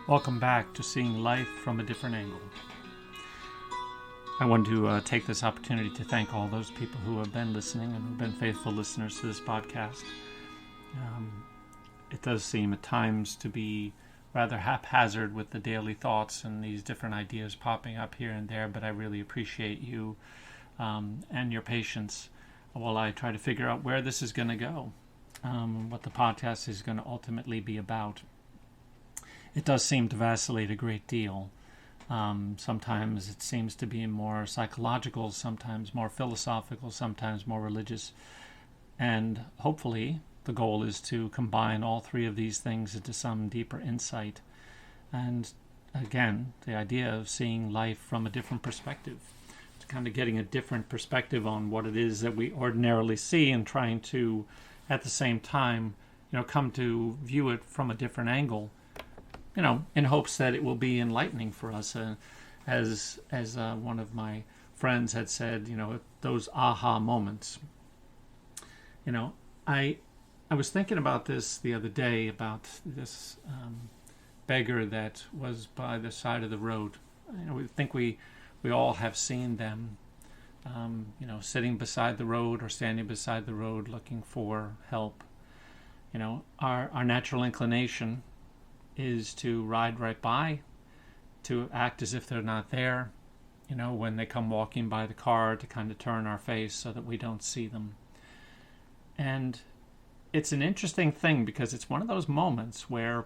Welcome back to Seeing Life from a Different Angle. I want to take this opportunity to thank all those people who have been listening and who've been faithful listeners to this podcast. It does seem at times to be rather haphazard with the daily thoughts and these different ideas popping up here and there, but I really appreciate you and your patience while I try to figure out where this is going to go, what the podcast is going to ultimately be about. It does seem to vacillate a great deal. Sometimes it seems to be more psychological, sometimes more philosophical, sometimes more religious. And hopefully the goal is to combine all three of these things into some deeper insight. And again, the idea of seeing life from a different perspective. It's kind of getting a different perspective on what it is that we ordinarily see and trying to, at the same time, come to view it from a different angle. In hopes that it will be enlightening for us. As one of my friends had said, those aha moments. I was thinking about this the other day, about this beggar that was by the side of the road. We think we all have seen them, sitting beside the road or standing beside the road looking for help. Our natural inclination is to ride right by, to act as if they're not there, when they come walking by the car, to kind of turn our face so that we don't see them. And it's an interesting thing because it's one of those moments where,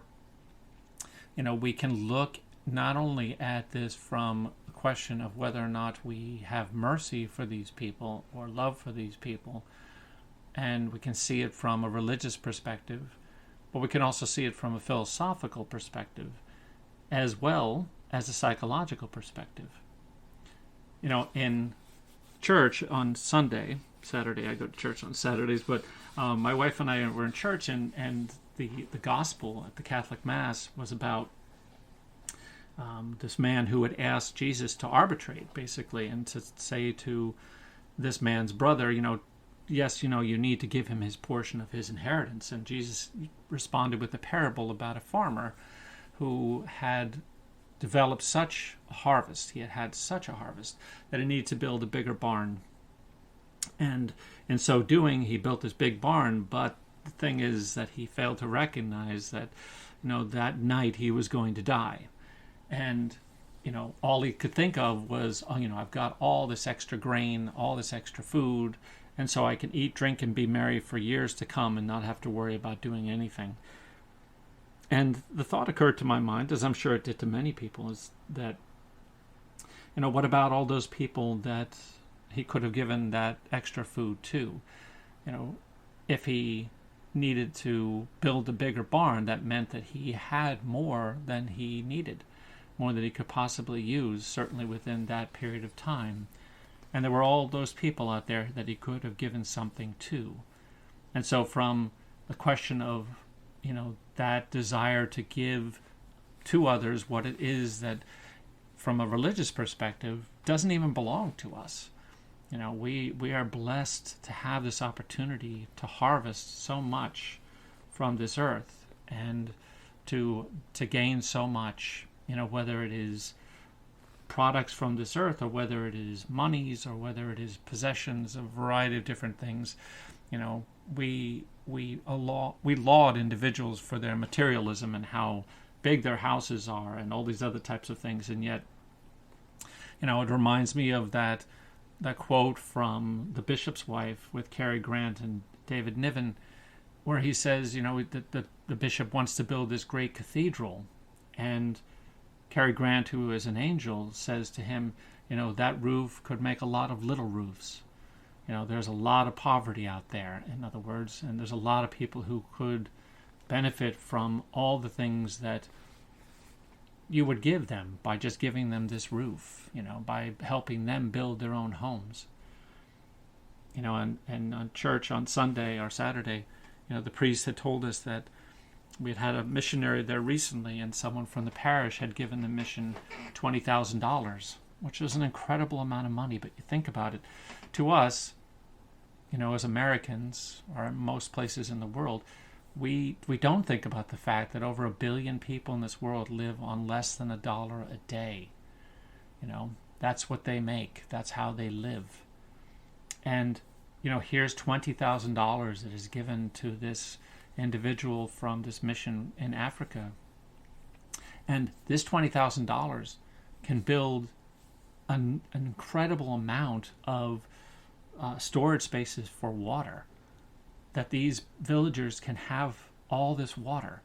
we can look not only at this from a question of whether or not we have mercy for these people or love for these people, and we can see it from a religious perspective, but we can also see it from a philosophical perspective as well as a psychological perspective. In church on Saturday, I go to church on Saturdays, but my wife and I were in church, and the gospel at the Catholic Mass was about this man who had asked Jesus to arbitrate, basically, and to say to this man's brother, yes, you need to give him his portion of his inheritance. And Jesus responded with a parable about a farmer who had developed such a harvest, he had had such a harvest, that he needed to build a bigger barn. And in so doing, he built this big barn, but the thing is that he failed to recognize that, that night he was going to die. And, all he could think of was, I've got all this extra grain, all this extra food, and so I can eat, drink, and be merry for years to come and not have to worry about doing anything. And the thought occurred to my mind, as I'm sure it did to many people, is that, what about all those people that he could have given that extra food to? If he needed to build a bigger barn, that meant that he had more than he needed, more than he could possibly use, certainly within that period of time. And there were all those people out there that he could have given something to. And so from the question of, that desire to give to others what it is that, from a religious perspective, doesn't even belong to us. We are blessed to have this opportunity to harvest so much from this earth and to gain so much, whether it is products from this earth or whether it is monies or whether it is possessions, a variety of different things. We laud individuals for their materialism and how big their houses are and all these other types of things, and yet it reminds me of that quote from The Bishop's Wife with Cary Grant and David Niven, where he says, that the bishop wants to build this great cathedral, and Cary Grant, who is an angel, says to him, that roof could make a lot of little roofs. There's a lot of poverty out there, in other words, and there's a lot of people who could benefit from all the things that you would give them by just giving them this roof, by helping them build their own homes. And on church on Sunday or Saturday, the priest had told us that we had a missionary there recently, and someone from the parish had given the mission $20,000, which was an incredible amount of money. But you think about it, to us, as Americans, or in most places in the world, we don't think about the fact that over 1 billion people in this world live on less than $1 a day. That's what they make. That's how they live. And here's $20,000 that is given to this individual from this mission in Africa. And this $20,000 can build an incredible amount of storage spaces for water, that these villagers can have all this water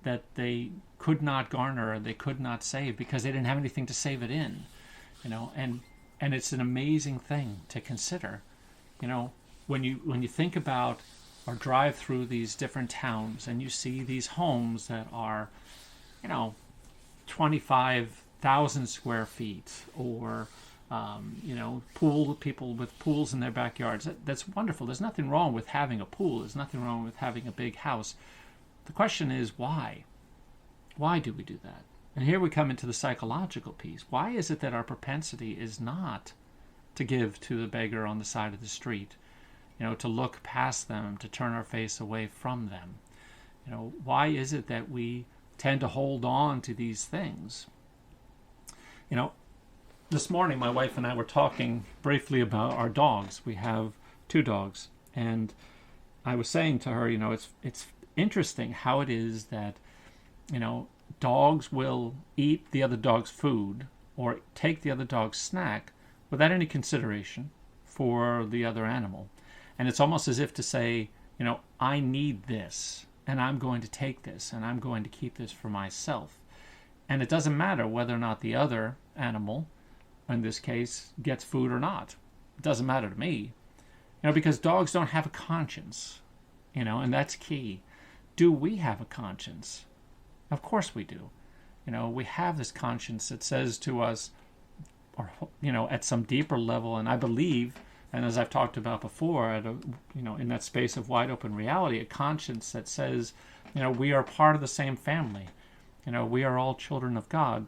that they could not garner or they could not save because they didn't have anything to save it in. And it's an amazing thing to consider. When you think about or drive through these different towns and you see these homes that are 25,000 square feet, or people with pools in their backyards. That's wonderful. There's nothing wrong with having a pool. There's nothing wrong with having a big house. The question is why? Why do we do that? And here we come into the psychological piece. Why is it that our propensity is not to give to the beggar on the side of the street, to look past them, to turn our face away from them? Why is it that we tend to hold on to these things? This morning my wife and I were talking briefly about our dogs. We have 2 dogs, and I was saying to her, it's interesting how it is that, dogs will eat the other dog's food or take the other dog's snack without any consideration for the other animal. And it's almost as if to say, I need this, and I'm going to take this, and I'm going to keep this for myself. And it doesn't matter whether or not the other animal, in this case, gets food or not. It doesn't matter to me, because dogs don't have a conscience, and that's key. Do we have a conscience? Of course we do. We have this conscience that says to us, or, at some deeper level, and I believe, and as I've talked about before, in that space of wide open reality, a conscience that says, we are part of the same family. We are all children of God.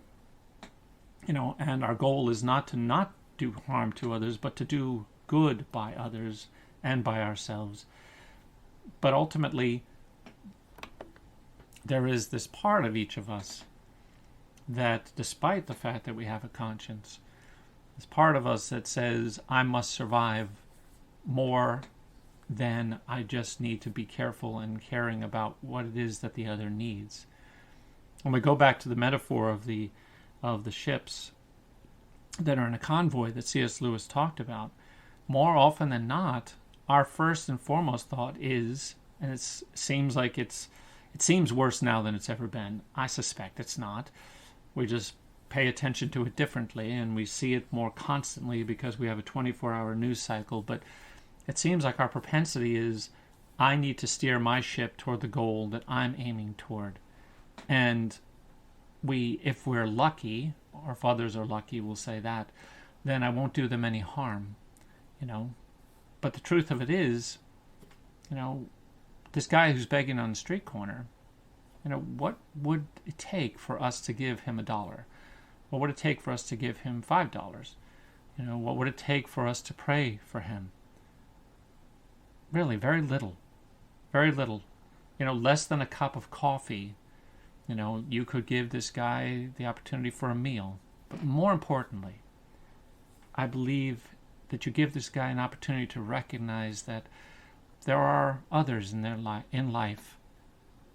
And our goal is not to not do harm to others, but to do good by others and by ourselves. But ultimately, there is this part of each of us that, despite the fact that we have a conscience, this part of us that says, I must survive more than I just need to be careful and caring about what it is that the other needs. When we go back to the metaphor of the ships that are in a convoy that C.S. Lewis talked about, more often than not, our first and foremost thought is, and it seems worse now than it's ever been. I suspect it's not. We just pay attention to it differently, and we see it more constantly because we have a 24-hour news cycle. But it seems like our propensity is, I need to steer my ship toward the goal that I'm aiming toward. And if we're lucky, or if others are lucky, we'll say that, then I won't do them any harm, But the truth of it is, this guy who's begging on the street corner, what would it take for us to give him $1? What would it take for us to give him $5? What would it take for us to pray for him? Really, very little. Very little. Less than a cup of coffee. You could give this guy the opportunity for a meal. But more importantly, I believe that you give this guy an opportunity to recognize that there are others in life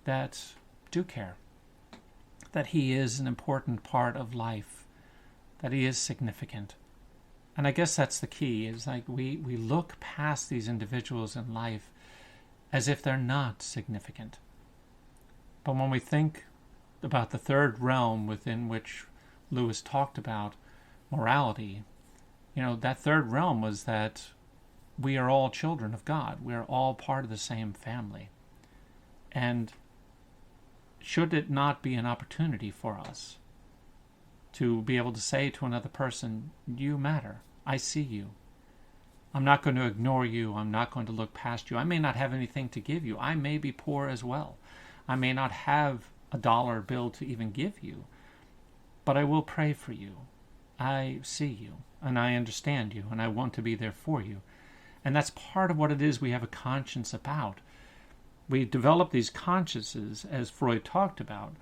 that do care, that he is an important part of life, that he is significant. And I guess that's the key, is like we look past these individuals in life as if they're not significant. But when we think about the third realm within which Lewis talked about morality, that third realm was that we are all children of God. We are all part of the same family. And should it not be an opportunity for us to be able to say to another person, you matter, I see you. I'm not going to ignore you. I'm not going to look past you. I may not have anything to give you. I may be poor as well. I may not have a dollar bill to even give you, but I will pray for you. I see you, and I understand you, and I want to be there for you. And that's part of what it is we have a conscience about. we develop these consciences, as Freud talked about,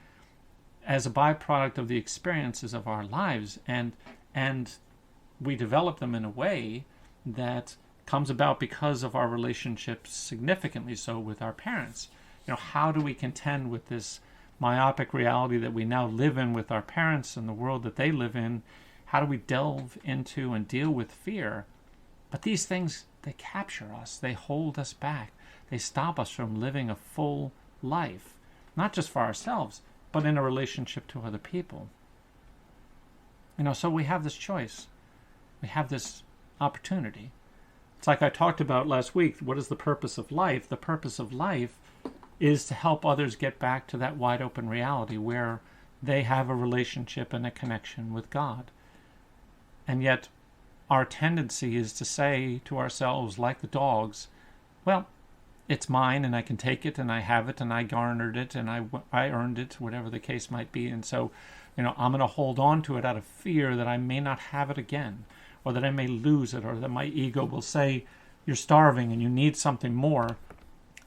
as a byproduct of the experiences of our lives, and we develop them in a way that comes about because of our relationships, significantly so, with our parents. How do we contend with this myopic reality that we now live in with our parents and the world that they live in? How do we delve into and deal with fear? But these things, they capture us. They hold us back. They stop us from living a full life, not just for ourselves, but in a relationship to other people. So we have this choice. We have this opportunity. It's like I talked about last week. What is the purpose of life? The purpose of life is to help others get back to that wide open reality where they have a relationship and a connection with God. And yet our tendency is to say to ourselves, like the dogs, well, it's mine and I can take it and I have it and I garnered it and I earned it, whatever the case might be. And so, I'm going to hold on to it out of fear that I may not have it again, or that I may lose it, or that my ego will say, you're starving and you need something more,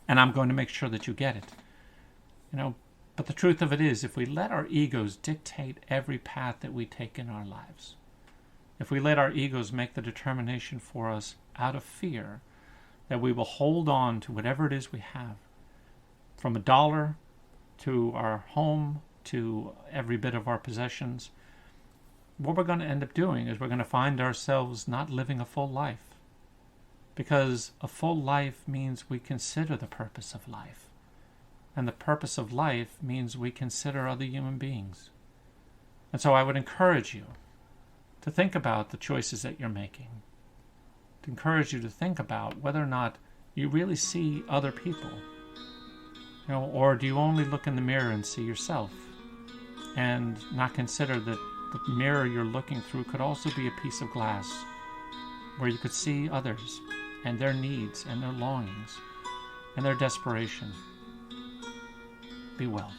and I'm going to make sure that you get it. But the truth of it is, if we let our egos dictate every path that we take in our lives, if we let our egos make the determination for us out of fear, that we will hold on to whatever it is we have, from $1 to our home to every bit of our possessions, what we're going to end up doing is we're going to find ourselves not living a full life. Because a full life means we consider the purpose of life. And the purpose of life means we consider other human beings. And so I would encourage you to think about the choices that you're making. To encourage you to think about whether or not you really see other people. Or do you only look in the mirror and see yourself? And not consider that the mirror you're looking through could also be a piece of glass where you could see others and their needs and their longings and their desperation. Be well.